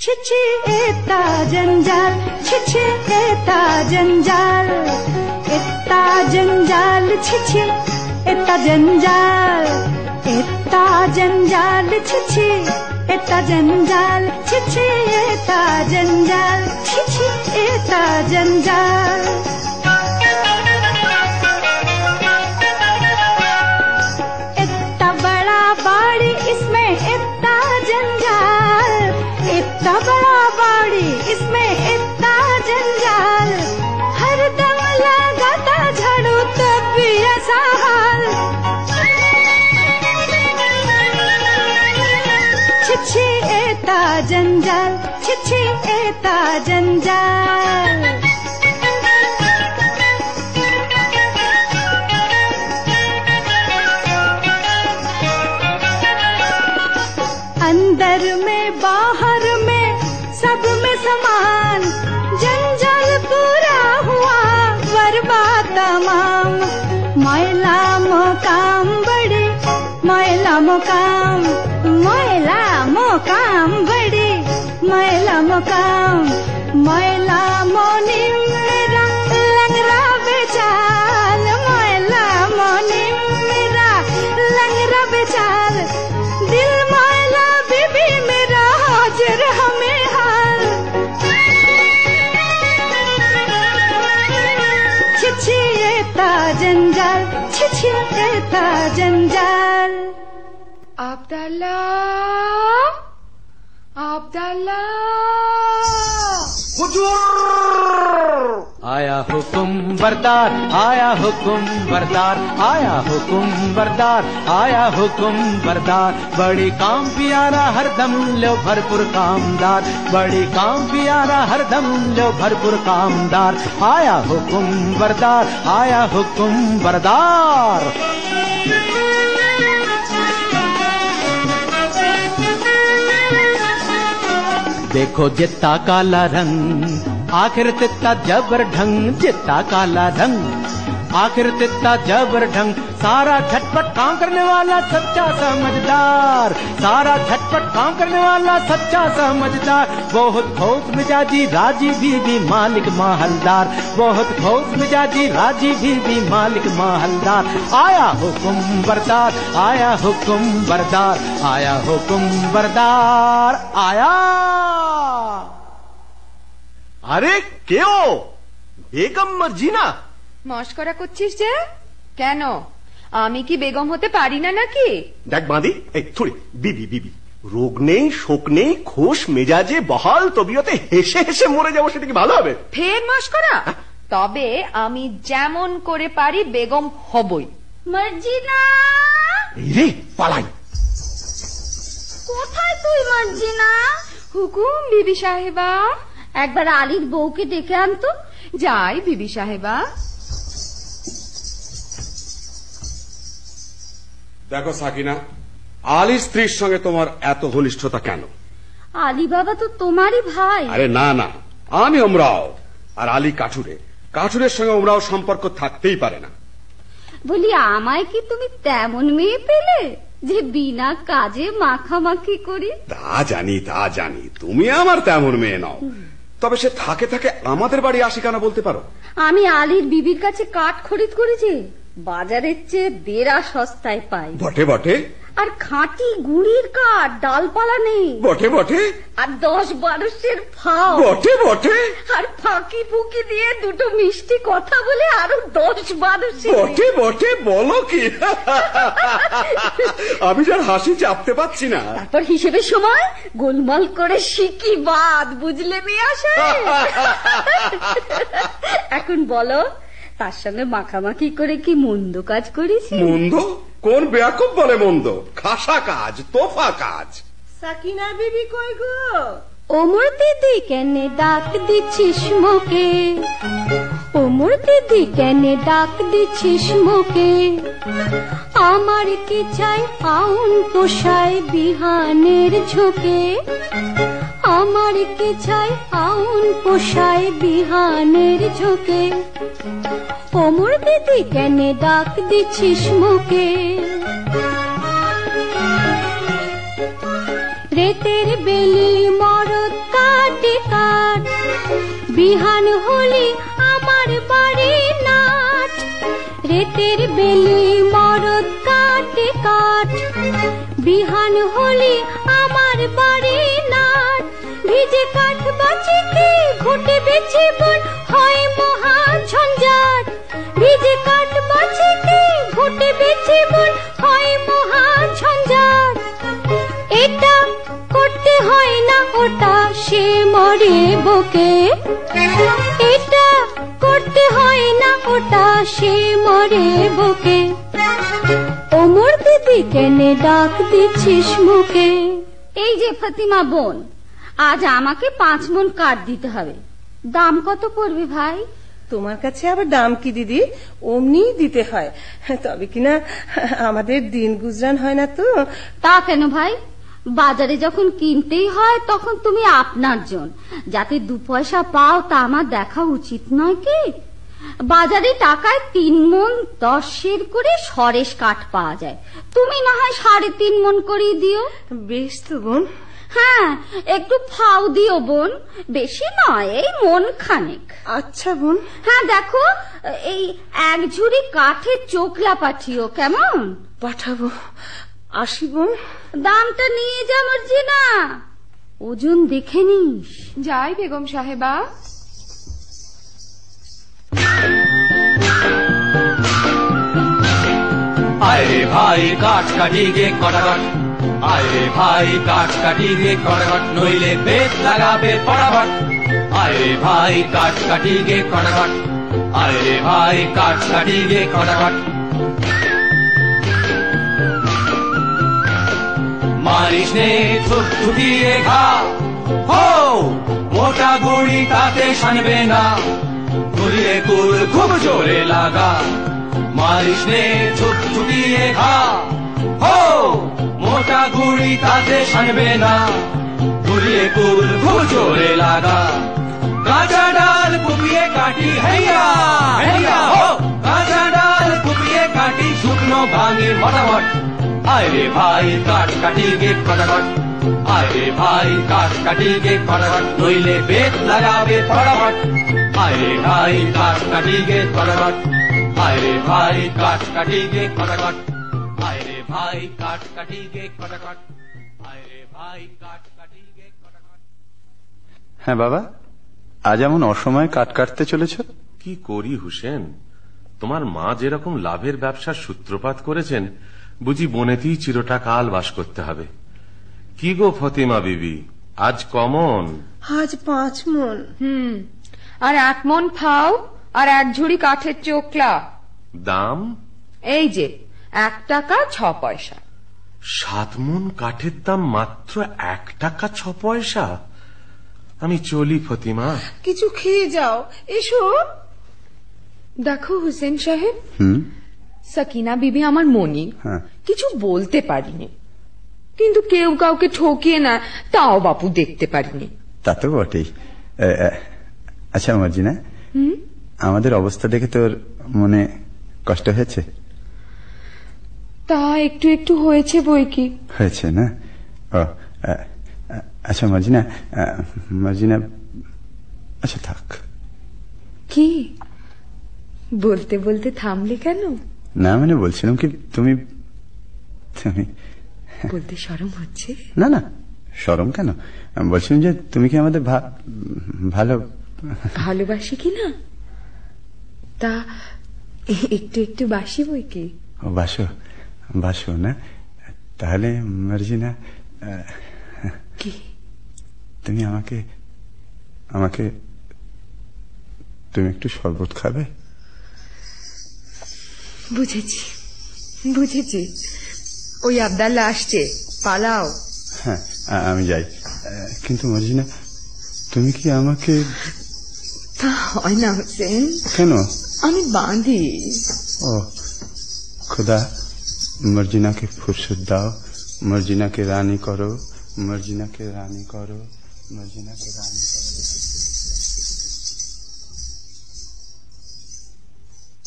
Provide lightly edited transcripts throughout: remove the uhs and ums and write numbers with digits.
छिछी एता जंजाल, छिछी एता जंजाल, एता जंजाल, छिछी एता जंजाल, एता जंजाल, छिछी एता जंजाल, छिछी एता जंजाल, छिछी एता जंजाल। इतना बड़ा बाड़ी इसमें इतना जंजाल, इतना बड़ा बाड़ी इसमें इतना जंजाल, हर दम लगाता झाड़ू तब भी ऐसा हाल। छिछी एता जंजाल, छिछी एता जंजाल। अंदर में बाहर में सब में समान, जंजाल पूरा हुआ बर्बाद तमाम। मैला मोकाम बड़ी, मैला मोकाम, मैला मोकाम बड़ी, मैला मोकाम, मैला मोनी मेरा लंगरा बेचाल, मैला मोनी मेरा लंगरा बेचाल, दिल मैला बीबी मेरा हाजिर हमें हाल। छिछी एता जंजाल, छिछी एता जंजाल। আবদাল্লা, আবদাল্লা, হুজুর! आया हुकुम बरदार, आया हुकुम बरदार, आया हुकुम बरदार, आया हुकुम बरदार। बड़ी काम प्यारा हरदम लो भरपूर कामदार, बड़ी काम प्यारा हरदम लो भरपूर कामदार। आया हुकुम बरदार, आया हुकुम बरदार। देखो जितना काला रंग, आखिर तित्ता जबर ढंग, जितना काला रंग, आखिर तित्ता जबर ढंग। सारा झटपट काम करने वाला सच्चा समझदार, सारा झटपट काम करने वाला सच्चा समझदार। बहुत खोस मिजाजी राजी बीवी मालिक माहलदार, बहुत खोस मिजाजी राजी बीवी मालिक माहलदार। आया हुकुम बरदार, आया हुकुम बरदार, आया हुकुम बरदार, आया। আরে কেও বেগম মার্জিনা, মস্করা করছিস যে? কেন, আমি কি বেগম হতে পারি না নাকি? দেখ বাঁধি, এই থুড়ি বিবি বিবি, রোগ নেই শোক নেই, খোশ মেজাজে বহাল তবিয়তে হেসে হেসে মরে যাবো, সেটা কি ভালো হবে? ফের মস্করা? তবে আমি যেমন করে পারি বেগম হবই। মার্জিনা, এই রে পালাই। কোথায় তুই মার্জিনা? হুকুম বিবি সাহেবা। একবার আলীর বউকে ডেকে আনতো। যাই বিবি সাহেবা। দেখো সাকিনা, আলীর স্ত্রীর সঙ্গে তোমার এত ঘনিষ্ঠতা কেন? আলী বাবা তো তোমারই ভাই। আরে না না, আমি ওমরাও, আর আলী কাঠুরে, কাঠুরের সঙ্গে ওমরাও সম্পর্ক থাকতেই পারে না। বলি আমায় কি তুমি তেমন মেয়ে পেলে যে বিনা কাজে মাখামাখি করি? তা জানি, তা জানি, তুমি আমার তেমন মেয়ে নাও। তবে সে থাকে থাকে আমাদের বাড়ি আসি কেন বলতে পারো? আমি আলীর বিবির কাছে কাঠ খরিদ করেছি, বাজারের চেয়ে দেড়া সস্তায় পাই। বটে বটে। আর খাঁটি গুড়ির কাঠ, ডালপালা নেই। বটে বটে। আর 10-12 ফাও। বটে বটে। আর ফাঁকি ফুকি দিয়ে দুটো মিষ্টি কথা বলে আরো 10-12। বটে বটে, বলো কি? আমি যার হাসি চাপতে পারছি না। তারপর হিসেবের সময় গোলমাল করে শিকি বাদ, বুঝলে নিয়ে আসে। এখন বলো, তার সঙ্গে মাখামাখি করে কি মন্দ কাজ করেছি? মন্দ? কোন বেয়াকুব বলে মন্দ? খাসা কাজ, তোফা কাজ। সাকিনা বিবি কই গো? ওমর দিদি কেন ডাক দিচ্ছিস মোকে, ওমর দিদি কেন ডাক দিচ্ছিস মোকে? আমার কি চাই আউন পোষায় বিহানের ঝোঁকে, আমার কি চাই আউন পোষায় বিহানের ঝোঁকে? ওমর দিদি কেন ডাক দিচ্ছিস মোকে? রেতের বেলি মরদ বিহান হলি আমার বাড়ি নাচ, রেতের বেলি মরদ কাটে কাঠ। বিহান হলি আমার বাড়ি নাচ, ভিজে কাঠ বাঁচিতে ঘুটে বেছে বন হয় মহা ঝঞ্ঝাট। ভিজে কাঠ বাঁচিতে ঘুটে বেছে বন হয় মহা ঝঞ্ঝাট। এটা করতে হয় না ওটা সে মরে বকে, এটা করতে হয় না ওটা সে মরে বকে। ওমর দিদি কেনে ডাক দিচ্ছিস মুখে? এই যে ফাতিমা বোন, আজ আমাকে 5 মণ কাঠ দিতে হবে। দাম কত পড়বে ভাই? তোমার কাছে আবার দাম কি দিদি, অমনি দিতে হয়, তবে কিনা আমাদের দিন গুজরান হয় না তো। তা কেন ভাই, বাজারে যখন কিনতেই হয় তখন তুমি আপনার জন, যাতে 2 পয়সা পাও তা আমার দেখা উচিত নয় কি? বাজারে টাকায় 3 মণ 10 সের করে সরেস কাঠ পাওয়া যায়, তুমি না হয় 3.5 মণ করে দিও। বেশ তো বোন। হ্যাঁ, একটু ফাও দিও বোন, বেশি নয়, এই মন খানেক। আচ্ছা বোন। হ্যাঁ দেখো, এই 1 ঝুড়ি কাঠের চোখলা পাঠিও, কেমন? পাঠাবো। আসি বোন। দামটা নিয়ে যা মর্জিনা, ওজন দেখে নিস। যাই বেগম সাহেবা। আয় ভাই কাঠ কাটি গে কটাকট, আয় ভাই কাঠ কাটি গে কটাকট, নইলে বেত লাগাবে পড়াবট। আয় ভাই কাঠ কাটি গে কটাকট, আয় ভাই কাঠ কাটি গে কটাকট। মারিস নে থুতথুতিয়ে ঘা, হো মোটা গুড়ি তাতে শানবে না, গুলিয়ে কুল খুব জোরে লাগা। মারিস নে থুতথুতিয়ে ঘা, হো মোটা গুড়ি তাতে শানবে না, গুলিয়ে কুল খুব জোরে লাগা। কাঁচা ডাল কুপিয়ে কাটি হেইয়া হেইয়া, হো কাঁচা ডাল কুপিয়ে কাটি শুকনো ভাঙে মোটামট। আরে ভাই কাঠ কাটি গে কটাকট, আরে ভাই কাঠ কাটি গে কটাকট, নইলে বেত লাগাবে পড়াবট। আরে ভাই কাঠ কাটি গে কটাকট, আরে ভাই কাঠ কাটি গে কটাকট, আরে ভাই কাঠ কাটি গে কটাকট, আরে ভাই কাঠ কাটি গে কটাকট। হ্যাঁ বাবা, আজ এমন অসময়ে কাঠ কাটতে চলেছ? কি করি হুসেন, তোমার মা যেরকম লাভের ব্যবসার সূত্রপাত করেছেন, বুঝি বনেতেই চিরটা কাল বাস করতে হবে। কি গো ফতিমা বিবি, আজ কমন? আজ 5 মণ। আর 1 মণ ফাও আর 1 ঝুড়ি কাঠের চোখলা। দাম? এই যে 1 টাকা 6 পয়সা। 7 মণ কাঠের দাম মাত্র 1 টাকা 6 পয়সা? আমি চলি ফতিমা। কিছু খেয়ে যাও, এসো। দেখো হুসেন সাহেব, হুম, সাকিনা বিবি আমার মনি, হ্যাঁ। কিছু বলতে পারিনি, কিন্তু কেউ কাউকে ঠকিয়ে না তাও বাপু দেখতে পারিনি। তা তো বটেই। আচ্ছা মর্জিনা, আমাদের অবস্থা দেখে তোর মনে কষ্ট হয়েছে? তা একটু একটু হয়েছে বই কি। হয়েছে না? ও আচ্ছা মর্জিনা, মর্জিনা, আচ্ছা থাক। কি বলতে বলতে থামলে কেন? না মানে বলছিলাম কি, তুমি তুমি বলতে শরম হচ্ছে? না না, শরম কেন, বলছিলাম যে তুমি কি আমাদের ভালো ভালোবাসি কি না, তা একটু একটু বাসি বই কি। ও বাসো, বাসো না? তাহলে মর্জিনা, কি তুমি আমাকে আমাকে তুমি একটু শরবত খাবে? বুঝেছি বুঝেছি, ওই আবদাল্লা আসছে, পালাও। হ্যাঁ আমি যাই, কিন্তু মর্জিনা তুমি কি আমাকে? তা হয় না হোসেন। কেন? আমি বাঁধি। ও खुदा, मर्जिना के फुर्सत दाओ, मर्जिना के रानी करो, मर्जिना के रानी करो, मर्जिना के रानी करो।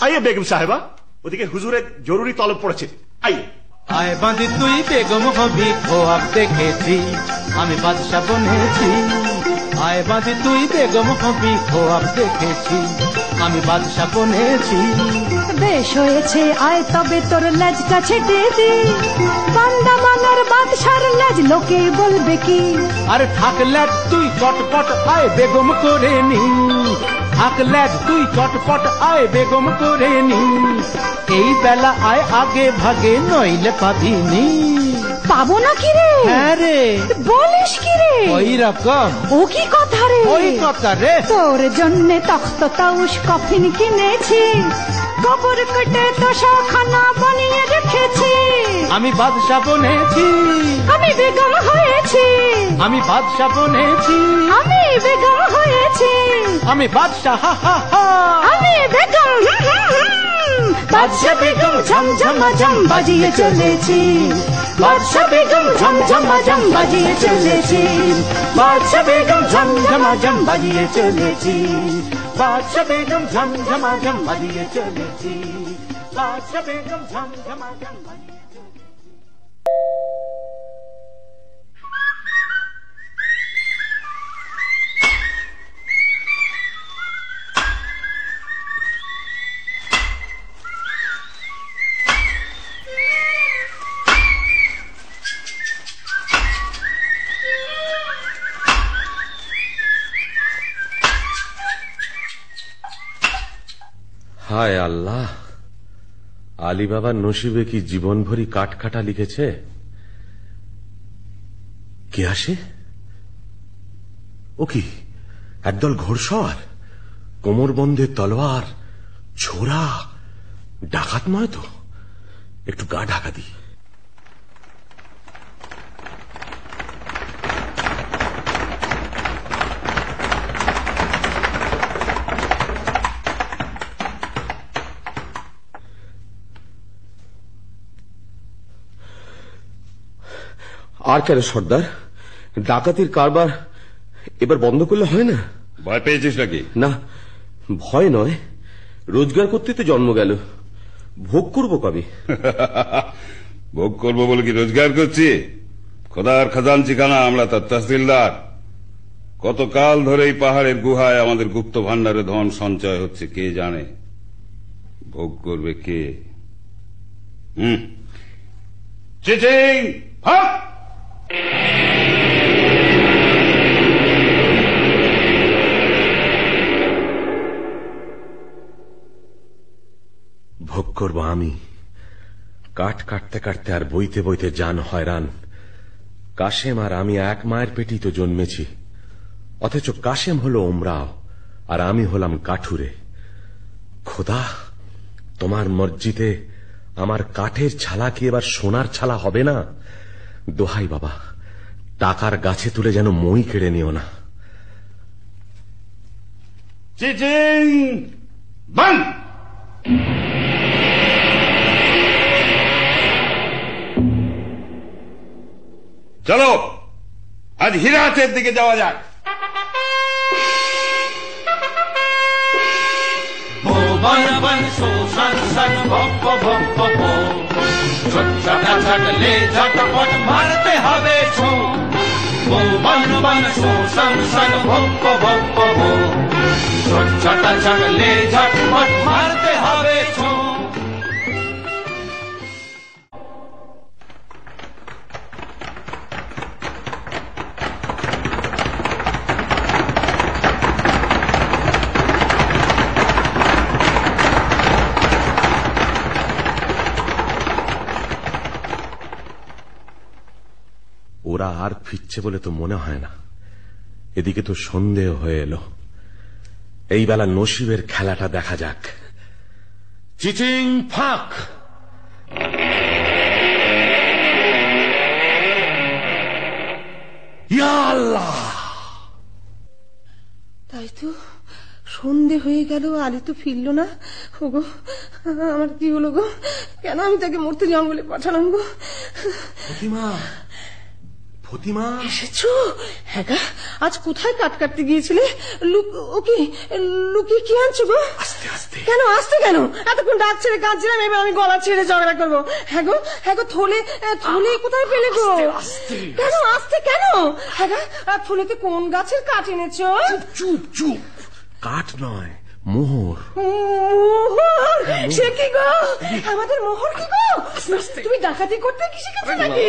आइए बेगम साहिबा, ওদিকে হুজুরের জরুরি তলব পড়েছে, আইয়ে। আয় বাঁধি তুই বেগম হবি, ও আব দেখেছি আমি বাদশা বনেছি। আয় বাঁধি তুই বেগম হবি খোয়াব দেখেছি, আমি বাদশা বনেছি। বেশ হয়েছে, আয় তবে তোর লেজটা ছেটে দি, বান্দা মানার বাদশার লেজ লোকে বলবে কি? আরে থাক লেজ তুই চটপট আয় বেগম করে নি, থাক লেজ তুই চটপট আয় বেগম করে নি, এই বেলা আয় আগে ভাগে নইলে পাবিনি। পাবো না কি রে? হ্যাঁ রে। বলিস কি রে? ওই রকম। ও কি কথা রে? ওই কথা রে। তোর জন্যে তখ্ত তাউস কফিন কিনেছি, কবর কেটে তোষাখানা বানিয়ে রেখেছি। আমি বাদশা বনেছি, আমি বেগম হয়েছি, আমি বাদশা বনেছি, আমি বেগম হয়েছি, আমি বাদশা হা হা হা, আমি বেগম বাদশা বেগম ঝমঝমাঝম বাজিয়ে চলেছি, বাদশা বেগম ঝমঝমাঝম বাজিয়ে চলেছি, বাদশা বেগম ঝমঝমাঝম বাজিয়ে চলেছি, বাদশা বেগম ঝমঝমাঝম বাজিয়ে চলেছি, বাদশা বেগম ঝমঝমাঝম বাজিয়ে চলেছি। হায় আল্লাহ, আলী বাবার নসিবে কি জীবন ভরি কাটকাটা লিখেছে। কে আসে? ও কি একদল ঘোড়সওয়ার, কোমরবন্ধে তলোয়ার, ছোরা, ডাকাত নয় তো? একটু গা ঢাকা দি। আর কেন সর্দার, ডাকাতির কারবার এবার বন্ধ করলে হয় না? ভয় পেয়েছিস নাকি? না, ভয় নয়, রোজগার করতে তো জন্ম গেল, ভোগ করবো কবে? ভোগ করবো বলে কি রোজগার করছি? খোদার খাজানচিখানা আমরা তার তহসিলদার। কতকাল ধরে এই পাহাড়ের গুহায় আমাদের গুপ্ত ভান্ডারে ধন সঞ্চয় হচ্ছে কে জানে। ভোগ করবে কে? চিচিং হক! ভোগ করব আমি। কাঠ কাটতে কাটতে আর বইতে বইতে জান হয়রান। কাশেম আর আমি এক মায়ের পেটেই তো জন্মেছি, অথচ কাশেম হলো ওমরাও আর আমি হলাম কাঠুরে। খোদা, তোমার মসজিদে আমার কাঠের ছালা কি এবার সোনার ছালা হবে না? দোহাই বাবা, টাকার গাছে তুলে যেন মই কেড়ে নিও না। চিচিং বন্ধ! চলো আজ হিরাতের দিকে যাওয়া যাক। মারতে হবে মারতে হবে। ওরা আর ফিরছে বলে তো মনে হয় না। এদিকে তো সন্দেহ হয়ে এলো। এই বেলা নসিবের খেলাটা দেখা যাক। চিচিং ফাঁক! ইয়া আল্লাহ! তাই তো, সন্ধে হয়ে গেল, আলী তো ফিরল না। ওগো, আমার কি হলো গো? কেন আমি তাকে মরতে জঙ্গলে পাঠালাম গো? ফতিমা এসেছো? হ্যাঁ গা, আজ কোথায় কাট কাটতে গিয়েছিলে? লুকিয়ে কি আনছো গো? আস্তে আস্তে। কেন আসতে? কেন এতক্ষণ ডাক ছেড়ে কাঁদছিলাম, এবার আমি গলা ছেড়ে ঝগড়া করবো? হ্যাঁ গো থলে কোথায় পেলে গো? কেন আসতে কেন? হ্যাঁ গা, থলেতে কোন গাছের কাঠ এনেছো? চুপ চুপ, কাঠ নয়, মোহর। মোহর? সে কি গো? আমাদের মোহর কি গো? তুমি ডাকাতি করতে কি শিখেছো নাকি?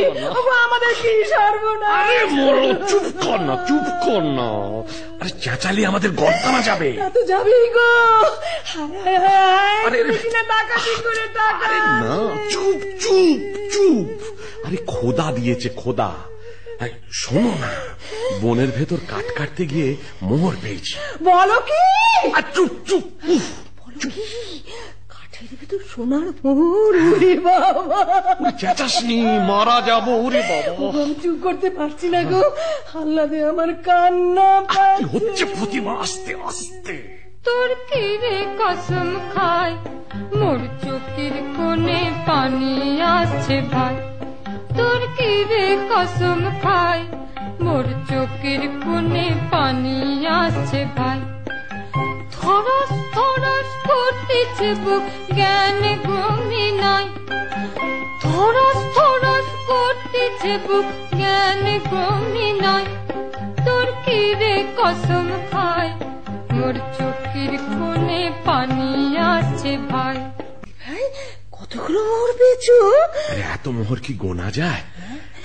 আমাদের কি সর্বনাশ! আরে মোড়ল, চুপ কর না, চুপ কর না। আরে চেঁচালি আমাদের গর্দানা যাবে। তা তো যাবেই গো। আরে না ডাকাতি করে টাকা। না, চুপ চুপ চুপ। আরে খোদা দিয়েছে, খোদা। শোনো না, বনের ভেতর কাঠ কাটতে গিয়ে মোহর পেয়েছি। বলো কি? চুপ চুপ। কাঠের ভিতর সোনার মোহর? ওরে বাবা, চেঁচাসনি, মারা যাবো। ওরে বাবা, আমি চুপ করতে পারছি না গো। আল্লাদে আমার কান্না কি হচ্ছে ফতিমা? আস্তে আস্তে। তোর কি রে কসম খায়, মোর চোখের কোণে পানি আসছে ভাই। তোর কি রে কসম খায়, মোর চোখের কোণে পানি আসছে ভাই। থরস থরস করতেছে বুক, জ্ঞান গমি নাই। থরস থরস করতেছে বুক, জ্ঞান গমি নাই। তোর কি রে কসম খায়, মোর চোখের কোণে পানি আসছে ভাই। কতগুলো মোহর পেয়েছো? আরে এত মোহর কি গোনা যায়?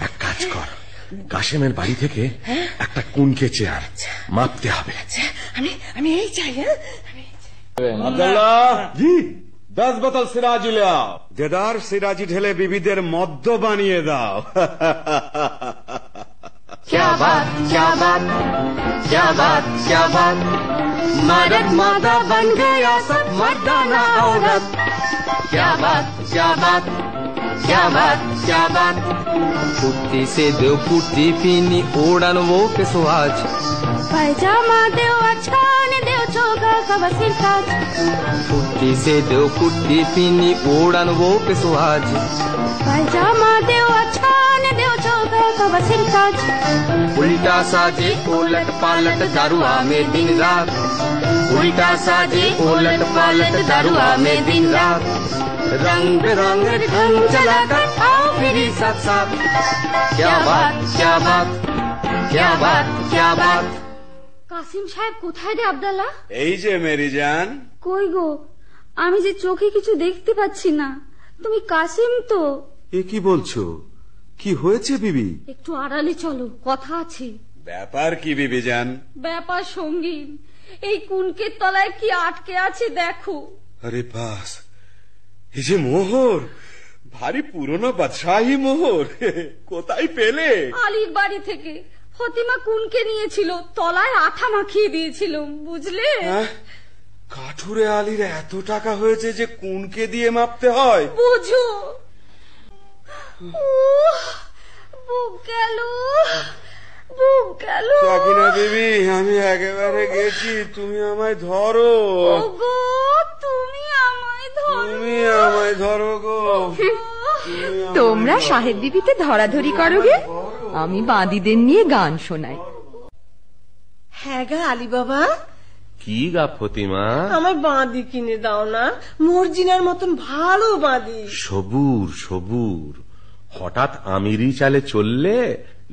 এক কাজ কর, কাশেমের বাড়ি থেকে একটা কুনকে চেয়ার মাপতে হবে। আমি এই চাই। আব্দুল্লাহ জি। 10 বোতল সিরাজি ले आओ। দেদার সিরাজি ঢেলে বিবিদের মদ্য বানিয়ে দাও। क्या बात क्या बात क्या बात क्या बात, मर्द मादा बन गया सब मर्दाना औरत। क्या बात क्या बात क्या बात क्या बात, कुर्ती से दो कुर्ती पीनी ओढ़न वो पे सुहाज। पैजामा देव अचान देव चोगा कवा सिर ताज। कुर्ती से दो कुर्ती पीनी ओढ़न वो पे सुहाज। पैजामा देव अचान देव चोगा कवा सिर ताज। उल्टा साजे उलट पालट दारुआ में दिन रात। उल्टा साजे उलट पालट दारुआ में दिन रात। रंग बिरंग ढंग चलाकर आओ मेरी साथ साथ। क्या बात क्या बात क्या बात क्या बात। কাসিম সাহেব কোথায় রে আব্দুল্লাহ? এই যে মেরি জান। কই গো, আমি যে চোখে কিছু দেখতে পাচ্ছি না। তুমি কাসিম তো? এ কি বলছো? কি হয়েছে বিবি? একটু আড়ালে চলো, কথা আছে। ব্যাপার কি বিবি জান? ব্যাপার সঙ্গীন, এই কুনকের তলায় কি আটকে আছে দেখো। আরে বাস, এই যে মোহর, ভারী পুরনো বাদশাহী মোহর। কোথায় পেলে? আলীর বাড়ি থেকে। ফতিমা কুনকে নিয়েছিল, তলায় আঠা মাখিয়ে দিয়েছিল, বুঝলে? কাঠুরে আলীর এত টাকা হয়েছে যে কুনকে দিয়ে মাপতে হয়? বুঝো। বুক গেল, বুক গেল। সাকিনা বিবি, আমি একেবারে গেছি, তুমি আমায় ধরো। ওগো, তুমি আমায় ধরো, তুমি আমায় ধরো গো। তোমরা সাহেব বিবিতে ধরাধরি করো গে, আমি বাঁদিদের নিয়ে গান শোনাই। হ্যাঁ গা আলী বাবা, কি গা ফতিমা? আমার বাঁধি কিনে দাও না, মর্জিনার মতন ভালো বাঁধি। সবুর সবুর, হঠাৎ আমিরি চালে চললে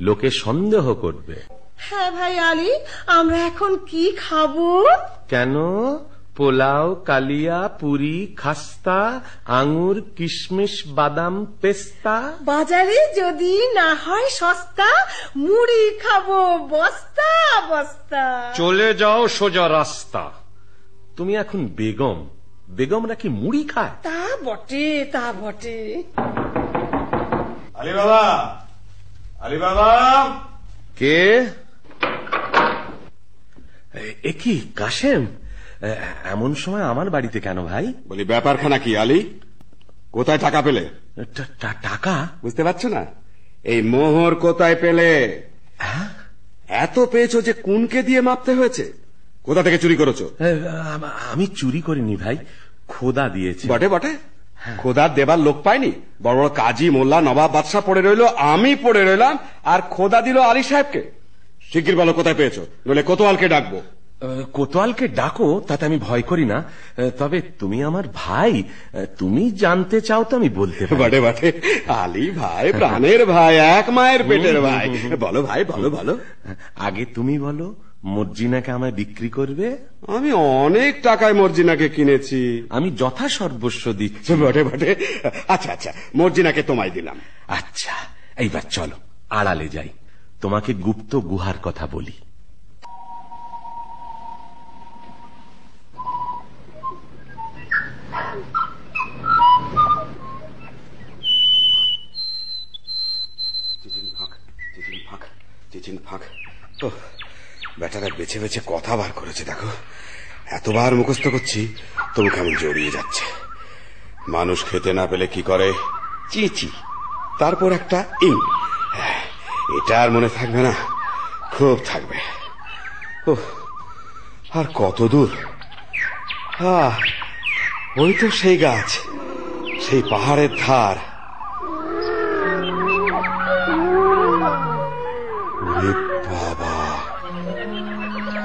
লোকে সন্দেহ করবে। হ্যাঁ ভাই আলী, আমরা এখন কি খাবো? কেন? পোলাও, কালিয়া, পুরি, খাস্তা, আঙ্গুর, কিশমিশ, বাদাম, পেস্তা। বাজারে যদি না হয় সস্তা, মুড়ি খাবো বস্তা বস্তা। চলে যাও সোজা রাস্তা। তুমি এখন বেগম, বেগমরা কি মুড়ি খায়? তা বটে, তা বটে। আলী বাবা, আলী বাবা। কে? এ কি কাশেম? এমন সময় আমার বাড়িতে কেন ভাই? বলি ব্যাপারখানা কি আলী? কোথায় টাকা পেলে? টাকা? বুঝতে পারছো না? এই মোহর কোথায় পেলে? এত পেয়েছো যে কুনকে দিয়ে মাপতে হয়েছে। কোথা থেকে চুরি করেছো? আমি চুরি করিনি ভাই, খোদা দিয়েছে। বটে বটে, খোদার দেবার লোক পাইনি, বড় বড় কাজী মোল্লা নবাব বাদশাহ পড়ে রইল, আমি পড়ে রইলাম, আর খোদা দিল আলী সাহেবকে। শিগগির বলো কোথায় পেয়েছো, নইলে কোতোয়ালকে ডাকবো। কোতোয়ালকে ডাকো, তাতে আমি ভয় করি না। তবে তুমি আমার ভাই, তুমি জানতে চাও তো আমি বলতে পারি। বটে বটে, আলী ভাই প্রাণের ভাই, এক মায়ের পেটের ভাই। বলো ভাই, বলো বলো। আগে তুমি বলো, মর্জিনাকে আমায় বিক্রি করবে? আমি অনেক টাকায় মর্জিনাকে কিনেছি। আমি যথা সর্বস্ব দিচ্ছি। বটে বটে। আচ্ছা আচ্ছা, মর্জিনাকে তোমায় দিলাম। আচ্ছা, এইবার চলো আড়ালে যাই, তোমাকে গুপ্ত গুহার কথা বলি। বেটারা বেছে বেছে কথা বার করেছে, দেখো এতবার মুখস্থ করছি তবু কেমন জড়িয়ে যাচ্ছে। মানুষ খেতে না পেলে কি করে? চিচি, তারপর একটা ইং। এটা আর মনে থাকবে না? খুব থাকবে। আর কত দূর? ওই তো সেই গাছ, সেই পাহাড়ের ধার। বাবা,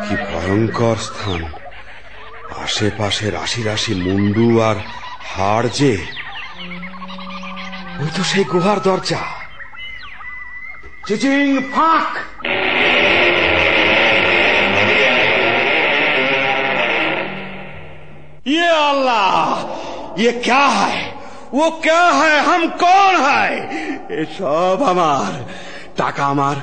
কি ভয়ঙ্কর স্থান! আশেপাশে রাশি রাশি মুন্ডু আর হাড়। যে ওই তো সেই গুহার দরজা। চিচিং ফাঁক! ये अल्लाह, ये क्या है? वो क्या है? हम कौन है? ये सब আমার টাকা, আমার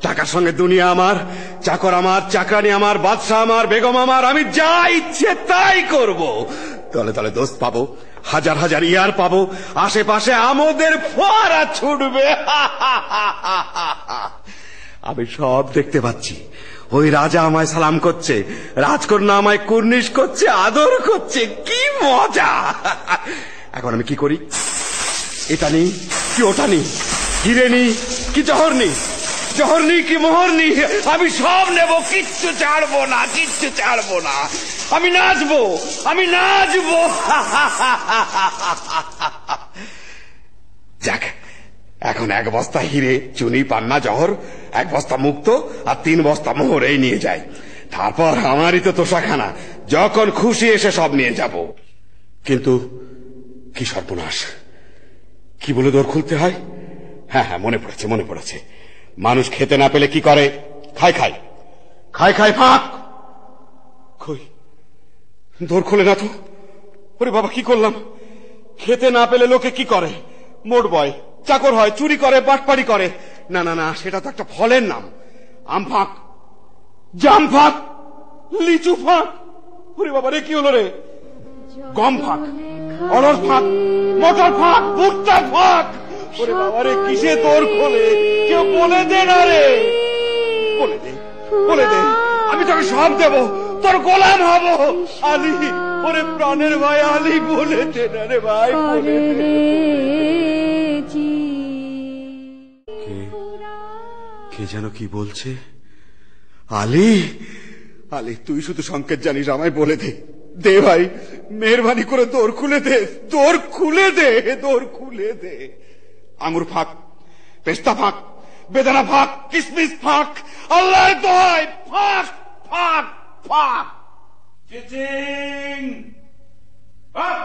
টাকার সঙ্গে দুনিয়া আমার, চাকর আমার, চাকরানি আমার, বাদশা আমার, বেগম আমার। আমি যা ইচ্ছে তাই করব। তলে তলে দোস্ত পাবো, হাজার হাজার ইয়ার পাবো, আশেপাশে আমাদের ফোয়ারা ছুটবে। আমি সব দেখতে পাচ্ছি। ওই রাজা আমায় সালাম করছে, রাজকন্যা আমায় কুর্নিশ করছে, আদর করছে। কি মজা! এখন আমি কি করি? এটা নি কি ওটা নি, হিরে নি কি জহর নি, জহর নি কি মোহর নি, আমি সব নেব, কিচ্ছু ছাড়বো না, কিচ্ছু ছাড়বো না। আমি নাচবো, আমি নাচবো। যাক, এখন এক বস্তা হিরে, চুনি, পান্না, জহর, এক বস্তা মুক্ত আর 3 বস্তা মোহর এই নিয়ে যাই। তারপর আমারই তো তোষাখানা, যখন খুশি এসে সব নিয়ে যাব। কিন্তু কি সর্বনাশ! কি বলে দোর খুলতে হয়? হ্যাঁ হ্যাঁ, মনে পড়েছে, মনে পড়েছে। মানুষ খেতে না পেলে কি করে? খাই খাই খাই খাই ফাঁক। কই, দোর খোলে না তো। ওরে বাবা, কি করলাম! খেতে না পেলে লোকে কি করে? মোট বয়, চাকর হয়, চুরি করে, বাটপাড়ি করে। না না না, সেটা তো একটা ফলের নাম। আম ফাঁক, জাম ফাঁক, লিচু ফাঁক। ওরে বাবা রে, কি হলো রে? গম ফাঁক, অড়হর ফাঁক, মটর ফাঁক, ভুট্টা ফাঁক। ওরে বাবা রে, কিসে দোর খোলে? কেউ বলে দে না রে, বলে দে, বলে দে। আমি তোকে সব দেব, তোর গোলাম হব। আলী, ওরে প্রাণের ভাই আলী, বলে দে না রে ভাই, বলে দে। কে যেন কি বলছে? আলী, আলী, তুই শুধু সংকেত জানিস, আমায় বলে দে। দে ভাই, মেহরবানি করে দোর খুলে দে, দোর খুলে দে, দোর খুলে দে। আঙুর ফাঁক, পেস্তা ফাঁক, বেদানা ফাঁক, কিসমিস ফাঁক, আল্লাহর দোহাই ফাঁক, ফাঁক, ফাঁক। চিচিং ফাঁক!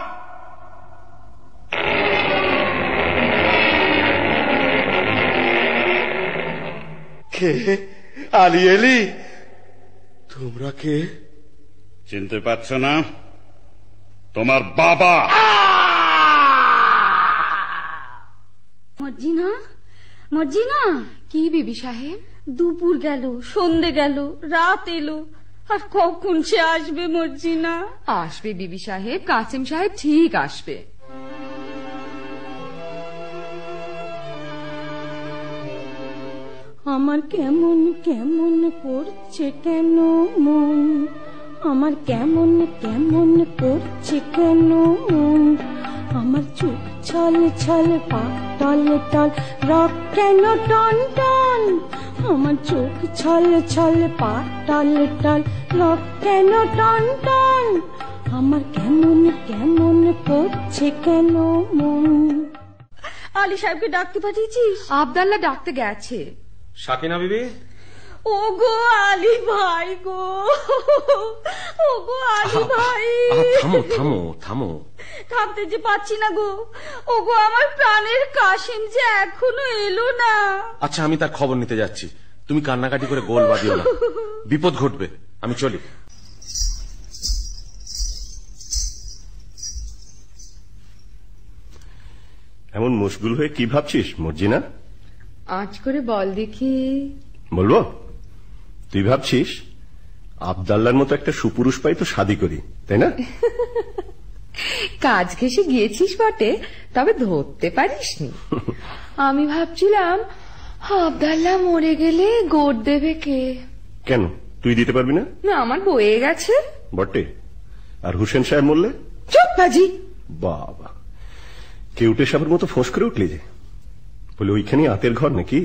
কে? আলী এলি? তোমরা কে? চিনতে পারছ না? তোমার বাবা। মর্জিনা, মর্জিনা। কি বিবি সাহেব? দুপুর গেল, সন্ধে গেল, রাত এলো, আর কখন সে আসবে মর্জিনা? আসবে বিবি সাহেব, কাসেম সাহেব ঠিক আসবে। আমার কেমন কেমন করছে কেন মন, আমার কেমন কেমন করছে কেন মন, আমার চোখ ছল ছল, পা টল টল, রক কেন টন টন, আমার চোখ ছল ছল, পা টল টল, রক কেন টন টন, আমার কেমন কেমন করছে কেন মন। আলী সাহেবকে ডাকতে পাঠিয়েছিস? আবদাল্লাহ ডাকতে গেছে। সাকিনা বিবি, ও গো আলী ভাই গো, ও গো আলী ভাই। থামো থামো থামো। থামতে যে পাচ্ছি না গো। ও গো আমার প্রাণের কাশিম যে এখনো এলো না। আচ্ছা, আমি তার খবর নিতে যাচ্ছি, তুমি কান্নাকাটি করে গোল বাঁধিও না, বিপদ ঘটবে। আমি চলি। এমন মুশগুল হয়ে কি ভাবছিস মর্জিনা? আজ করে বল দেখি। বলবো? তুই ভাবছিস আবদাল্লার মতো একটা সুপুরুষ পাই তো শাদি করি, তাই না? কাজ ঘেসে গিয়েছিস বটে, তবে ধরতে পারিসনি। আমি ভাবছিলাম আবদাল্লাহ মরে গেলে গোট দেবে কে। কেন, তুই দিতে পারবি না? না, আমার বয়ে গেছে বটে। আর হুসেন সাহেব মরলে? চুপ বাজি। বাবা, কেউটে সাহেবের মতো ফোঁস করে উঠলি যে। বলে ওইখানে আতের ঘর নাকি?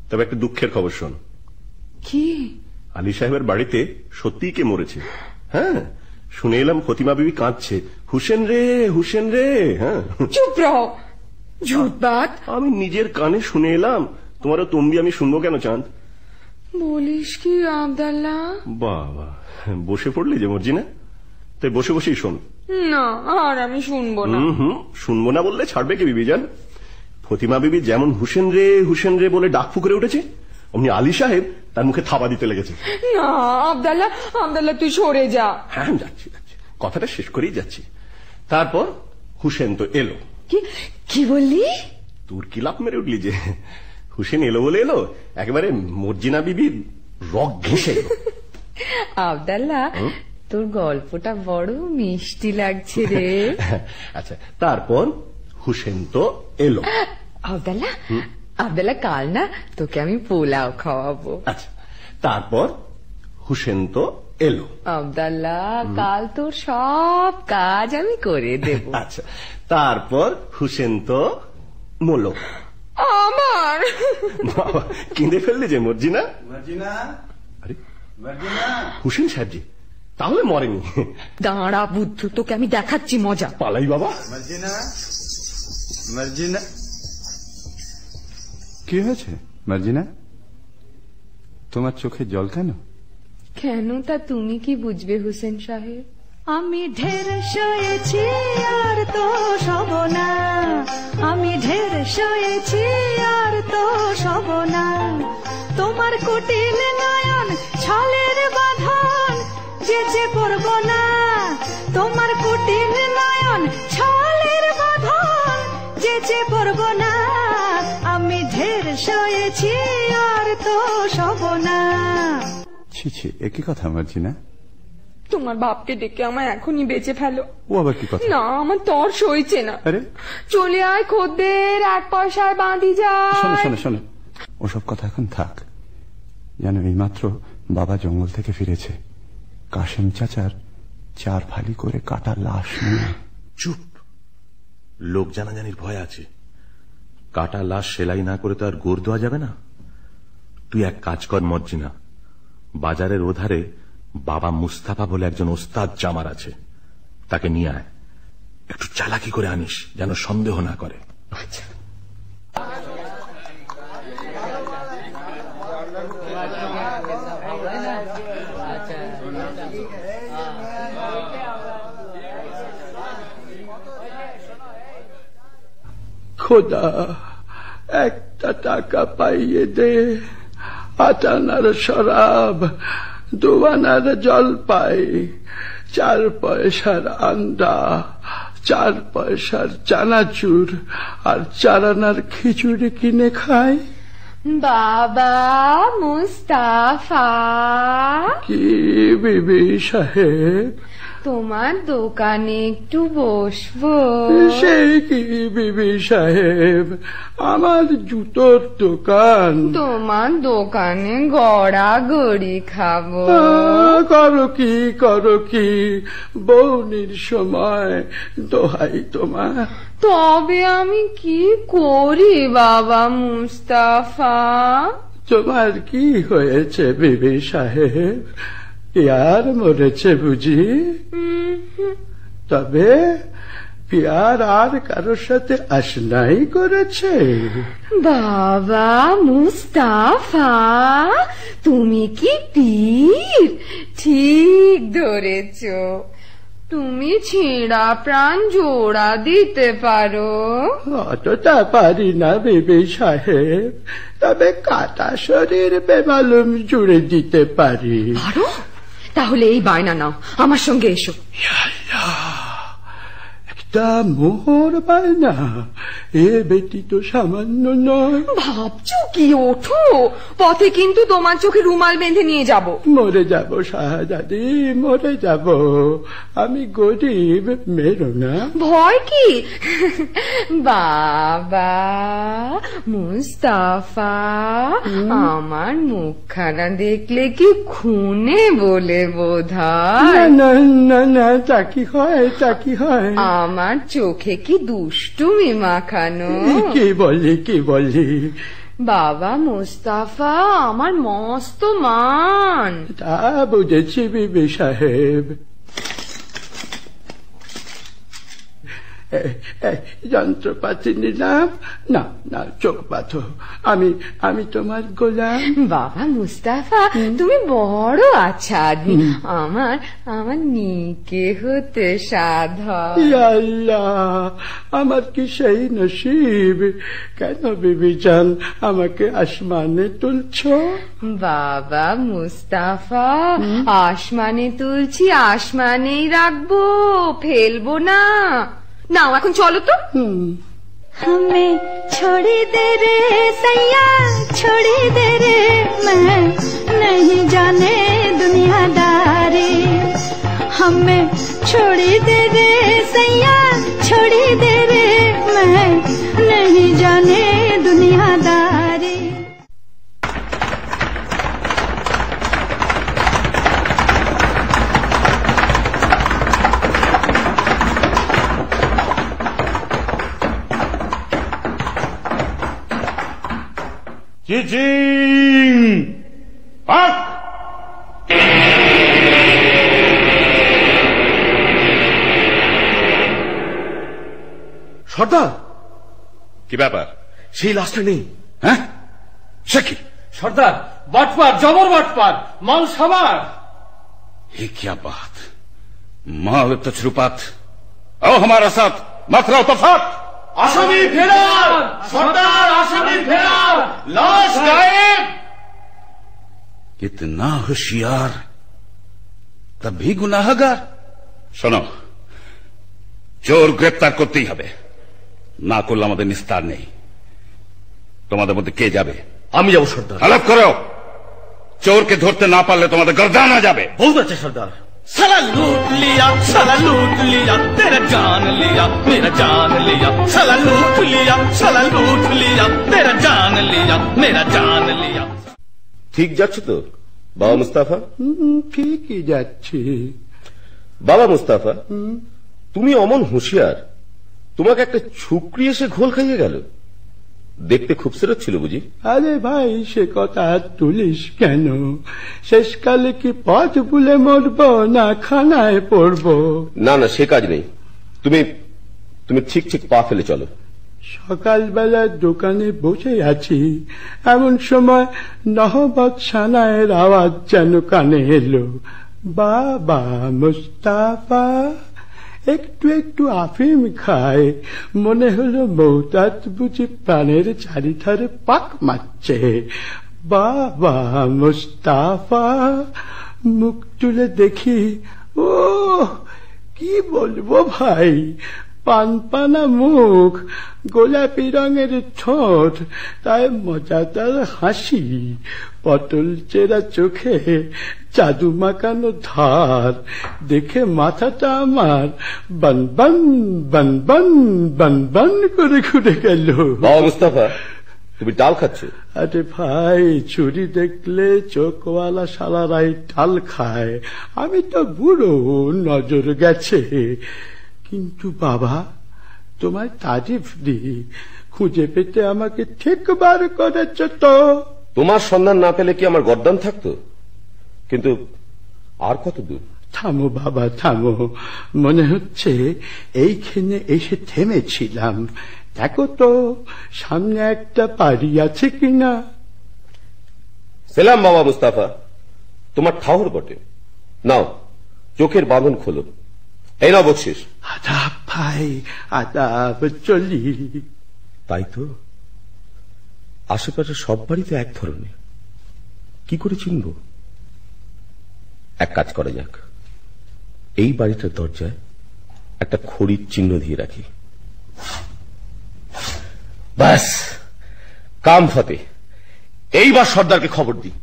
তবে একটা দুঃখের খবর শোন। কি? আলী সাহেবের বাড়িতে সত্যিই কে মরেছে। হ্যাঁ, শুনে এলাম ফতিমা বিবি কাঁদছে, হুসেন রে হুসেন রে। হ্যাঁ, চুপ রহ, ঝুটবাত। আমি নিজের কানে শুনে এলাম, তোমারও তম্বি আমি শুনবো কেন চাঁদ? বলিস কি আবদাল্লাহ? বাবা, বসে পড়লি যে মর্জিনা, তাই বসে বসেই শোন। না, আর আমি শুনবো না। শুনবো না বললে ছাড়বে কি বিবিজান? ফতিমা বিবি যেমন হুসেন রে বলে ডাক ফুঁকে উঠেছে, অমনি আলী সাহেব তার মুখে থাবা দিতে লেগেছে। না আবদাল্লাহ, আবদাল্লাহ তুই সরে যা। হ্যাঁ, যাচ্ছি যাচ্ছি, কথাটা শেষ করেই যাচ্ছি। তারপর হুসেন তো এলো। কি বললি? তোর কি লাভ মেরে উঠলি যে? হুসেন এলো বলে এলো, একেবারে মর্জিনা বিবির রগ ঘেঁষে এলো। আবদাল্লাহ, তোর গল্পটা বড় মিষ্টি লাগছে রে। আচ্ছা, তারপর হুসেন তো এলো। আবদাল্লাহ, আবদাল্লাহ কাল না তোকে আমি পোলাও খাওয়াবো। আচ্ছা, তারপর হুসেন তো এলো। আবদাল্লাহ, কাল তোর সব কাজ আমি করে দেব। আচ্ছা, তারপর হুসেন তো মলো। আমার বাবা, কেঁদে ফেললি যে মর্জিনা? মর্জিনা, আরে মর্জিনা। হুসেন সাহেবজি তাহলে মরেনি? দাঁড়া বুদ্ধু, তোকে আমি দেখাচ্ছি মজা। পালাই বাবা। মর্জিনা, মর্জিনা। কি হয়েছে মর্জিনা? তোমার চোখে জল কেন? কেন তা তুমি কি বুঝবে হুসেন সাহেব? আমি ঢের শুয়েছি আর তো শোব না, আমি ঢের শুয়েছি আর তো শোব না। তোমার কুটিল নয়ন ছলের বাঁধন যেচে পড়ব না, তোমার কুটিল নয়ন ছলের বাঁধন যেচে পড়ব না। আমি ঢের শুয়েছি আর তো শোব না। ছি ছি, একই কথা মর্জিনা। তোমার বাপকে ডেকে আমায় এখনই বেঁচে ফেলো। ও আবার কি কথা? না, আমার তর সইছে না। আরে চলে আয় খদ্দের, 1 পয়সায় বাঁধি যায়। শোনো শোনো শোনো, ওসব কথা এখন থাক। জানো, এইমাত্র বাবা জঙ্গল থেকে ফিরেছে, কাশেম চাচার 4 ফালি করে কাটা লাশ নিয়ে। চুপ, লোক জানাজানির ভয় আছে। কাটা লাশ সেলাই না করে তো আর গোর দেওয়া যাবে না। তুই এক কাজ কর মর্জিনা, বাজারের ওধারে বাবা মুস্তাফা বলে একজন ওস্তাদ জামার আছে, তাকে নিয়ে আয়। একটু চালাকি করে আনিস, যেন সন্দেহ না করে। আচ্ছা। খোদা, একটা টাকা পাইয়ে দে, 8 আনার শরাব, 2 আনার জলপাই, 4 পয়সার আন্ডা, 4 পয়সার চানাচুর আর 4 আনার খিচুড়ি কিনে খাই। বাবা মুস্তাফা। কি বিবি সাহেব? তোমার দোকানে একটু বসবো? সেই কি বিবি সাহেব, আমার জুতোর দোকান। তোমার দোকানে গড়াগড়ি খাবো। করো কি বৌনির সময়, দোহাই তোমার। তবে আমি কি করি বাবা মুস্তাফা? তোমার কি হয়েছে বিবি সাহেব? পিয়ার মরেছে বুঝি? তবে পিয়ার আর কারোর সাথে আশনাই করেছে? বাবা মুস্তাফা, তুমি কি পীর? ঠিক ধরেছ, তুমি ছেঁড়া প্রাণ জোড়া দিতে পারো। অতটা পারি না বিবি সাহেব, তবে কাটা শরীর বেমালুম জুড়ে দিতে পারি। পারো? তাহলে এই বায়না নাও, আমার সঙ্গে এসো। একটা মোহর বায়না, এ বেটি তো সামান্য নয়। ভাবছো কি? ওঠো, পথে কিন্তু তোমার চোখে রুমাল বেঁধে নিয়ে যাব। মরে যাব শাহজাদি, মরে যাব। আমি গরিব, মেরো না। ভয় কি? বাবা মুস্তাফা, আমার মুখখানা দেখলে কি খুনে বলে বোধহয়? না না না, তা কি হয়, তা কি হয়? আমার চোখে কি দুষ্টুমি মাখানো? কি বললি, কি বললি? বাবা মুস্তাফা আমার মস্ত মান। তা বুঝেছি বিবি সাহেব। যন্ত্রপাতি নিলাম, না না চোখ বাঁধো, আমি তোমার গোলাম। বাবা মুস্তাফা, তুমি বড় আচ্ছা আদমি, আমার নিকে হতে সাধা। আল্লাহ, আমার কি সেই নসিব? কেন বিবি জান আমাকে আসমানে তুলছ? বাবা মুস্তাফা, আসমানে তুলছি, আসমানেই রাখবো, ফেলবো না। নাও এখন চলো তো। हमें छोड़ी दे रे सैया, छोड़ी दे रे, मैं नहीं जाने दुनियादारी। हमें छोड़ी दे रे सैया, छोड़ी दे रे, मैं नहीं जाने दुनियादारी। চিচিং পাক। সর্দার, কি ব্যাপার? সেই লাশটা নেই। হ্যাঁ, সে কি? সর্দার, বাটপার, জবর বাটপার, মাল সবার। ये क्या बात? माल तजरुबात आओ हमारा साथ, मत रहो तफात। আসামি ফেরার সর্দার, আসামি ফেরার, লাশ গায়েব। कितना होशियार तब भी गुनाहगार। শোনো, চোর গ্রেপ্তার করতেই হবে, না করলে আমাদের নিস্তার নেই। তোমাদের মধ্যে কে যাবে? আমি যাব সর্দার। আলাপ করো, চোরকে ধরতে না পারলে তোমাদের গর্দানা যাবে। বহুত আছে সর্দার। साला लूट लिया, साला लूट लिया, तेरा जान लिया, मेरा जान लिया। साला लूट लिया, साला लूट लिया, तेरा जान लिया, मेरा जान लिया। ঠিক যাচ্ছ তো বাবা মুস্তাফা? ঠিকই যাচ্ছি। বাবা মুস্তাফা, তুমি অমন হুঁশিয়ার, তোমাকে একটা ছুকরি এসে ঘোল খাইয়ে গেল। দেখতে খুবসুরত ছিল বুঝি? আরে ভাই, সে কথা তুলিস কেন? শেষকালে কি পথ ভুলে মরবো না খানায় পড়বো? না না, সে কাজ নেই। তুমি তুমি ঠিক ঠিক পা ফেলে চলো। সকালবেলা দোকানে বসে আছি, এমন সময় নহবত সানায়ের আওয়াজ যেন কানে এলো। বাবা মুস্তাফা একটু একটু আফিম খায়, মনে হলো মৌতাত বুঝি প্রাণের চারিধারে পাক মারছে। বাবা মুস্তাফা, মুখ তুলে দেখি, ও কি বলবো ভাই, পানপানা মুখ, গোলাপি রঙের ঠোঁট, তাই মজাদার হাসি, পটল চেরা চোখে জাদু মাখানো ধার, দেখে মাথাটা আমার বনবন বনবন বনবন করে ঘুরে গেল। বাবা মুস্তাফা, তুমি ডাল খাচ্ছ? আরে ভাই, চুরি দেখলে চোখওয়ালা শালারাই ডাল খায়, আমি তো বুড়ো, নজর গেছে। কিন্তু বাবা, তোমায় তারিফ দিই, খুঁজে পেতে আমাকে ঠিক বার করেছ তো। তোমার সন্ধান না পেলে কি আমার গর্দান থাকতো? কিন্তু আর কত দূর? থামো বাবা থামো, মনে হচ্ছে এইখানে এসে থেমেছিলাম। দেখো তো সামনে একটা বাড়ি আছে কিনা। সেলাম বাবা মুস্তাফা, তোমার ঠাউর বটে। নাও চোখের বাঁধন খোলো, এই নাও বকশিস। আদাব ভাই আদাব, চলি। তাই তো, আশেপাশে সব বাড়ি তো এক ধরনের, কি করে চিনব? এক কাজ করা যাক, এই বাড়িটার দরজায় একটা খড়ির চিহ্ন দিয়ে রাখি। ব্যাস, কাম ফতে। এইবার সর্দারকে খবর দিই।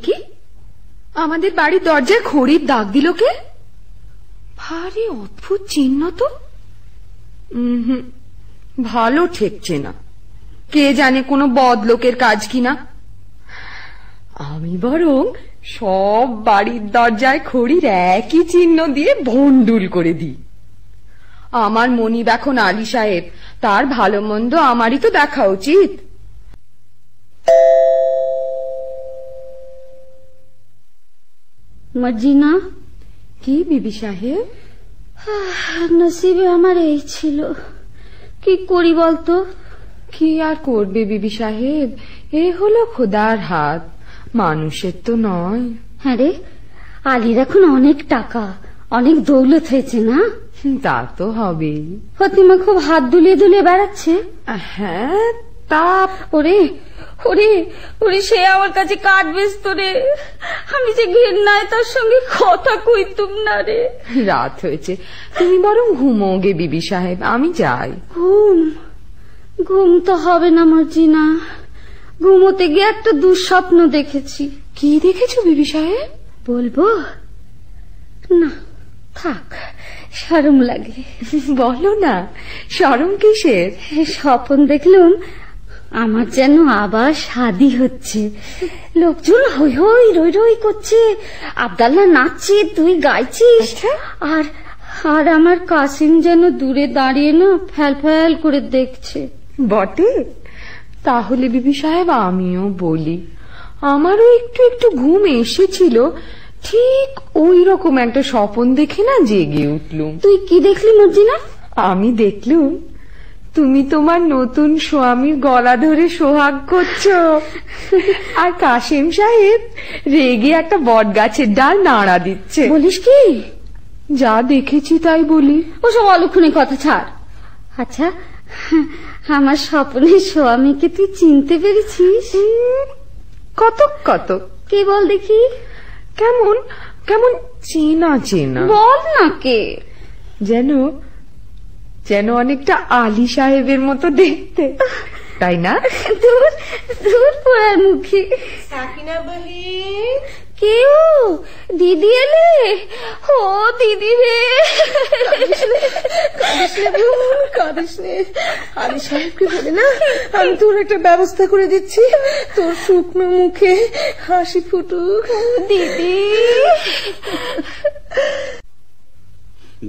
কি আমাদের বাড়ির দরজায় খড়ির দাগ দিল কে? ভারী অদ্ভুত চিহ্ন তো। ভালো ঠেকছে না, কে জানে কোনো বদলোকের কাজ কিনা। আমি বরং সব বাড়ির দরজায় খড়ির একই চিহ্ন দিয়ে ভন্ডুল করে দিই। আমার মনিব এখন আলী সাহেব, তার ভালো মন্দ আমারই তো দেখা উচিত। মর্জিনা। কি বিবি সাহেব? নসিবে আমার এই ছিল, কি করি বলতো? কি আর করবে বিবি সাহেব, এ হলো খোদার হাত, মানুষের তো নয়। হ্যাঁ রে, আলীর এখন অনেক টাকা, অনেক দৌলত হয়েছে না? তা তো হবেই। ফতিমা খুব হাত দুলিয়ে দুলিয়ে বেড়াচ্ছে। হ্যাঁ তা। ওরে ওরে ওরে, সে আমার কাছে কাঠ বেচত রে, আমি যে ঘেন্নায় তার সঙ্গে কথা কইতুম না রে। রাত হয়েছে, তুমি বরং ঘুমো গে বিবি সাহেব, আমি যাই। ঘুম ঘুম তো হবে না মর্জিনা, ঘুমোতে গিয়ে একটা দুঃস্বপ্ন দেখেছি। কি দেখেছো বিবি সাহেব? বলবো না, থাক, শরম লাগে। বলো না, শরম কিসের? স্বপ্ন দেখলুম আমার যেন আবার শাদি হচ্ছে, লোকজন হই হই রই রই করছে, আব্দাল্লাহ নাচছে, তুই গাইছিস, আর আর আমার কাসিম যেন দূরে দাঁড়িয়ে না ফ্যাল ফ্যাল করে দেখছে। বটে, তাহলে বিবি সাহেব আমিও বলি, আমারও একটু একটু ঘুম এসেছিল, ঠিক ওই রকম একটা স্বপ্ন দেখে না জেগে উঠলুম। তুই কি দেখলি মর্জিনা? আমি দেখলুম তুমি তোমার নতুন স্বামীর গলা ধরে সোহাগ করছো, আর কাসিম সাহেব রেগে একটা বট গাছের ডাল নাড়া দিচ্ছে। বলিস কি? যা দেখেছি তাই বলি। ওসব অলক্ষণে কথা ছাড়। আচ্ছা, আমার স্বপ্নের স্বামীকে তুই চিনতে পেরেছিস? কতক কতক। কে বল দেখি? কেমন কেমন চেনা চেনা। বল না কে। যেন যেন অনেকটা আলী সাহেবের মতো দেখতে, তাই না? দূর দূর পোড়ার মুখে। সাকিনা বহিন। কেউ? দিদি এলে? ও দিদি রে। কাঁদিস নে, আলী সাহেবকে বলে না আমি তোর একটা ব্যবস্থা করে দিচ্ছি, তোর শুকনো মুখে হাসি ফুটুক। দিদি।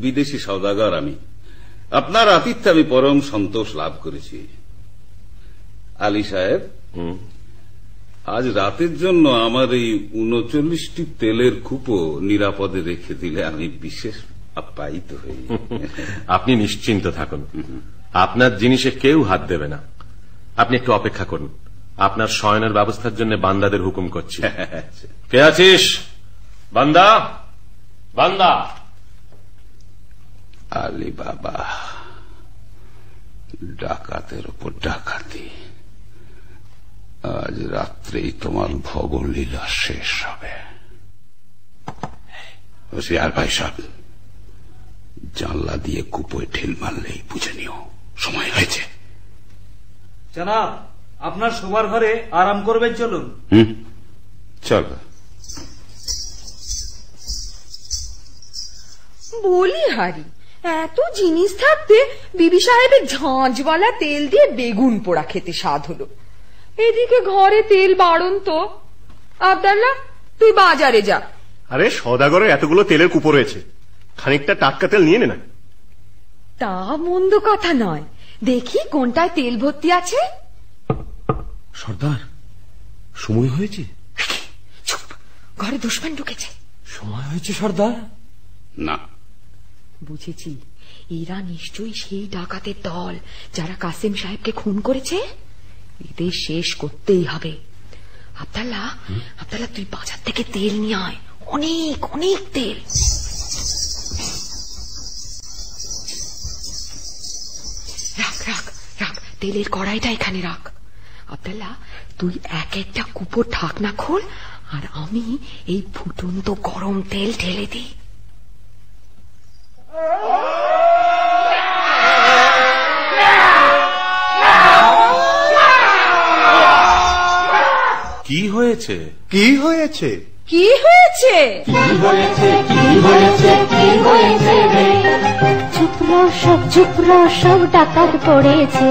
বিদেশি সওদাগর আমি, আপনার আতিথ্যে আমি পরম সন্তোষ লাভ করেছি। আলী সাহেব, আজ রাতের জন্য আমার এই ৩৯টি তেলের কূপও নিরাপদে রেখে দিলে আমি বিশেষ আপ্যায়িত হই। আপনি নিশ্চিন্ত থাকুন, আপনার জিনিসে কেউ হাত দেবে না। আপনি একটু অপেক্ষা করুন, আপনার শয়নের ব্যবস্থার জন্য বান্দাদের হুকুম করছি। কে আছিস? বান্দা, বান্দা। আলী বাবা, ডাকাতের উপর ডাকাতি, আজ রাত্রেই তোমার ভগন লীলা শেষ হবে। হোশিয়ার ভাই সাহেব, জানলা দিয়ে কুপোয় ঢিল মারলেই বুঝে নিও সময় হয়েছে। জনাব, আপনার শোবার ঘরে আরাম করবেন, চলুন। চল। বলি হারি, এত জিনিস থাকতে বিবি সাহেবের ঝাঁঝওয়ালা তেল দিয়ে বেগুন পোড়া খেতে স্বাদ হলো। এদিকে ঘরে তেল বাড়ন তো। আব্দাল্লাহ, তুই বাজারে যা। আরে সওদাগরের এতগুলো তেলের কুপো রয়েছে, খানিকটা টাটকা তেল নিয়ে নে না। তা মন্দ কথা নয়, দেখি কোনটায় তেল ভর্তি আছে। সর্দার, সময় হয়েছে। চুপ, ঘরে দুশমন ঢুকেছে। সময় হয়েছে সর্দার? না, বুঝেছি, এরা নিশ্চয়ই সেই ডাকাতের দল যারা কাসেম সাহেবকে খুন করেছে। এদের শেষ করতেই হবে। আব্দাল্লাহ, আব্দাল্লাহ, তুই বাজার থেকে তেল নিয়ে আয়, অনেক অনেক তেল। রাখ রাখ রাখ, তেলের কড়াইটা এখানে রাখ। আব্দাল্লাহ, তুই এক একটা কুপোর ঢাকনা খোল, আর আমি এই ফুটন্ত গরম তেল ঢেলে দিই। কি হয়েছে? কি হয়েছে? কি হয়েছে? কি হয়েছে? কি হয়েছে? কি হয়েছে রে? চুপ রহ সব ডাকাত পড়েছে।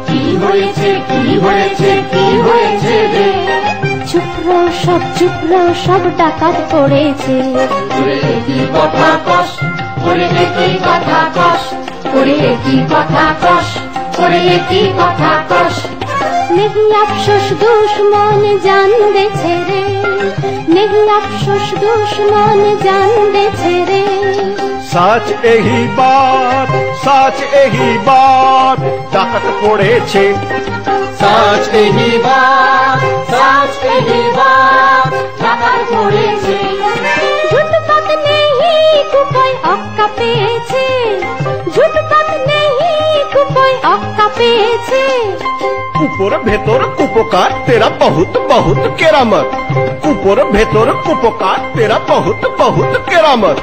কি হয়েছে? কি হয়েছে? কি হয়েছে রে? চুপ রহ সব ডাকাত পড়েছে। ওরে কি কথা কস, ওরে কি কথা কস, ওরে কি কথা কস, ওরে কি কথা কস। नहीं अफसोस दुश्मन जान दे रे, नहीं अफसोस दुश्मन जान दे रे। সাচ এই বাত, সাচ এই বাত, ডাকাত পড়েছে। সাচ এই বাত, সাচ এই বাত, ডাকাত পড়েছে। ঝুট বাত নেই কুপোয় অক্কা পেয়েছে, ঝুট বাত নেই কুপোয় অক্কা পেয়েছে। কুপোর ভেতর কুপোকার তেরা বহুত বহুত কেরামত, কুপোর ভেতর কুপোকার তেরা বহুত বহুত কেরামত।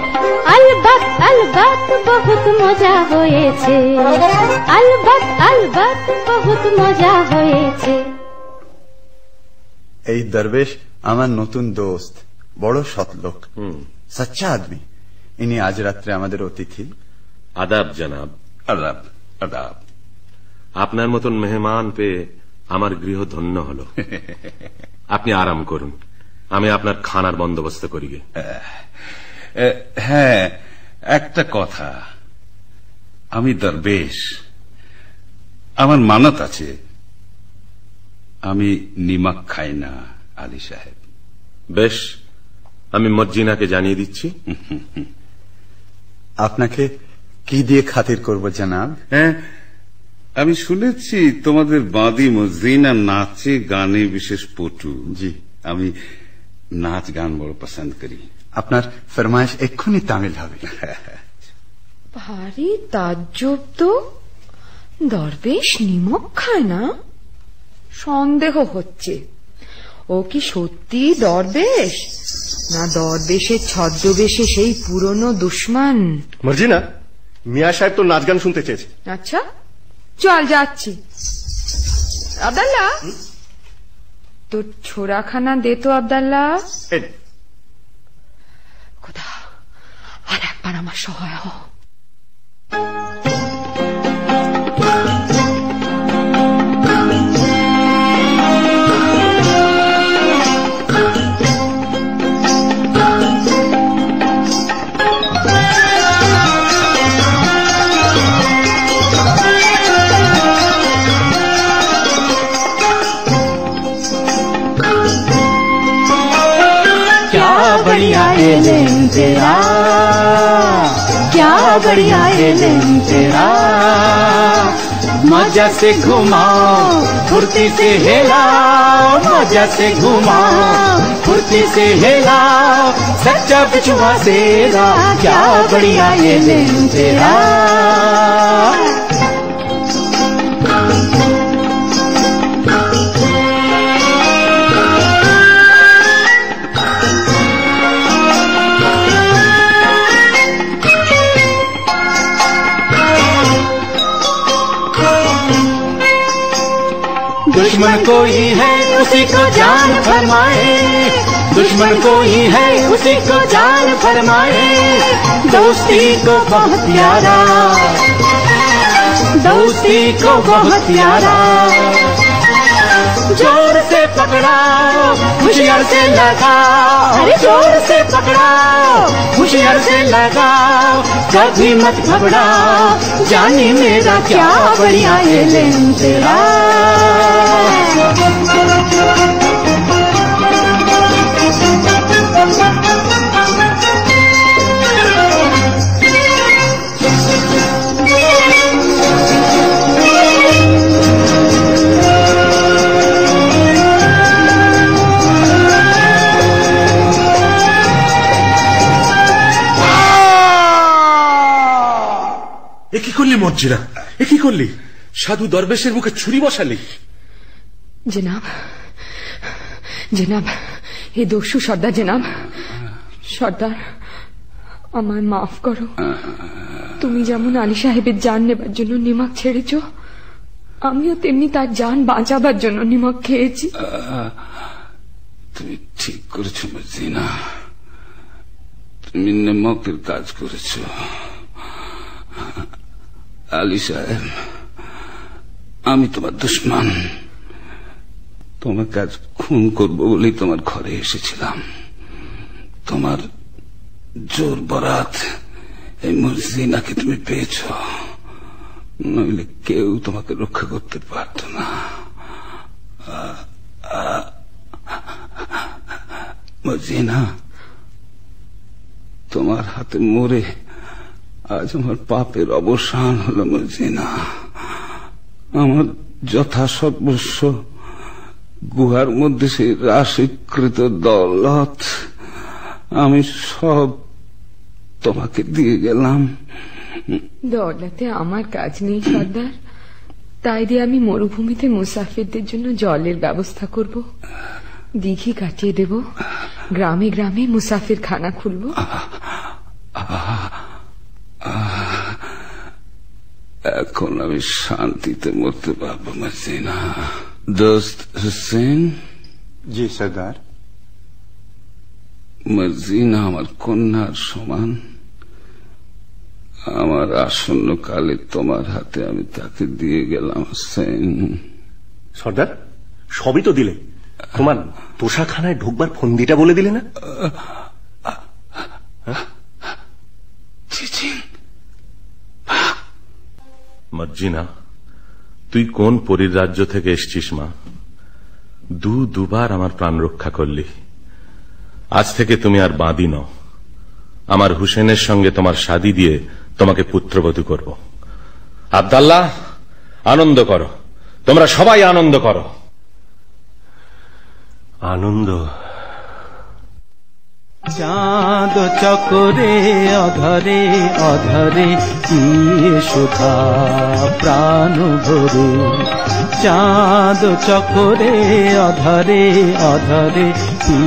अलबत अलबत बहुत मजा হয়েছে, अलबत अलबत बहुत मजा হয়েছে। এই দরবেশ আমার নতুন দোস্ত, বড় সৎ লোক, সচ্চা আদমি। ইনি আজ রাত্রে আমাদের অতিথি। আদাব জনাব। আদাব আদাব। আপনার মতন মেহমান পেয়ে আমার গৃহ ধন্য হল। আপনি আরাম করুন, আমি আপনার খানার বন্দোবস্ত করি গে। হ্যাঁ, একটা কথা, আমি দরবেশ, আমার মানত আছে, আমি নিমক খাই না আলী সাহেব। বেশ, আমি মর্জিনাকে জানিয়ে দিচ্ছি। আপনাকে কি দিয়ে খাতির করব জনাব? হ্যাঁ, আমি শুনেছি তোমাদের বাঁধি মজরিনা নাচে গানে বিশেষ পটু। জি, আমি নাচ গান বড় পছন্দ করি। আপনার ফরমাইশ এক্ষুনি তামিল হবে। ভারী তাজ্জব তো, দরবেশ নিমক খায় না? সন্দেহ হচ্ছে, ও কি সত্যি দরবেশ, না দরবেশের ছদ্মবেশে সেই পুরনো দুশ্মন? মর্জিনা, মিয়া সাহেব তো নাচ গান শুনতে চেয়েছে। আচ্ছা, চল যাচ্ছি। আব্দাল্লাহ, তোর ছোড়াখানা দে তো। আব্দাল্লাহ, খোদা, আর একবার আমার সহায় হ। बढ़िया एलेन तेरा, क्या बढ़िया एलेन तेरा। मजा से घुमाओ, फुर्ती से हिलाओ, मजा से घुमाओ, फुर्ती से हिलाओ, सच्चा बिछुआ तेरा, क्या बढ़िया एलेन तेरा। दुश्मन कोई है उसी को जान फरमाए, दुश्मन कोई है उसी को जान फरमाए। दोस्ती को बहुत प्यारा, दोस्ती को बहुत प्यारा, जोर से पकड़ पकड़ाओ होशियार से लगाओ, अरे जोर से पकड़ाओ होशियार से लगाओ, कभी मत घबराओ जानी मेरा क्या बढ़िया ये लेन तेरा। কি করলি মর্জিনা, এ কি করলি? সাধু দরবেশের মুখে ছুরি বসালি? জনাব, জনাব, এ দস্যু সর্দার জনাব। সর্দার, আমায় মাফ করো। তুমি যেমন আলী সাহেবের জান নেবার জন্য নিমক ছেড়েছ, আমিও তেমনি তার জান বাঁচাবার জন্য নিমক খেয়েছি। তুমি ঠিক করেছো মর্জিনা, তুমি নিমকের কাজ করেছো। আলী সাহেব, আমি তোমার দুশ্মন, তোমাকে আজ খুন করবো বলেই তোমার ঘরে এসেছিলাম। তোমার জোর বরাত এই মর্জিনাকে তুমি পেয়েছ, নইলে কেউ তোমাকে রক্ষা করতে পারত না। মর্জিনা, তোমার হাতে মরে আজ আমার পাপের অবসান হলো মর্জিনা। আমার যথাসর্বস্ব গুহার মধ্যে সেই রাশিকৃত দৌলত আমি সব তোমাকে দিয়ে গেলাম। দৌলতে আমার কাজ নেই সর্দার, তাই দিয়ে আমি মরুভূমিতে মুসাফিরদের জন্য জলের ব্যবস্থা করব, দিঘি কাটিয়ে দেব, গ্রামে গ্রামে মুসাফির খানা খুলব। এখন আমি শান্তিতে মরতে পারবো মর্জিনা। দোস্ত হুসেন। জি সর্দার। মর্জিনা আমার কন্যার সমান, আমার আসন্ন কালে তোমার হাতে আমি তাকে দিয়ে গেলাম হুসেন। সর্দার, সবই তো দিলে, তোমার তোষাখানায় ঢুকবার ফন্দিটা বলে দিলে না? মর্জিনা, তুই কোন পরীর রাজ্য থেকে এসছিস মা? দুবার আমার প্রাণ রক্ষা করলি। আজ থেকে তুমি আর বাঁদী নও। আমার হুসেনের সঙ্গে তোমার শাদী দিয়ে তোমাকে পুত্রবধূ করব। আব্দাল্লাহ, আনন্দ করো, তোমরা সবাই আনন্দ করো। আনন্দ? চাঁদ চকরে অধরে অধরে কি সুধা প্রাণ ভরে, চাঁদ চকরে অধরে অধরে কি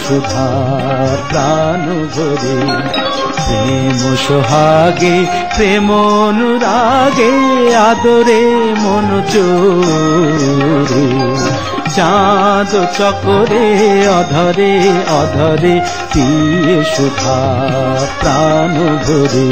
সুধা প্রাণ ভরে, প্রেম সোহাগে প্রেম অনুরাগে আদরে মন চোরে, চাঁদ চকরে অধরে অধরে কি সুধা প্রাণ ভরে।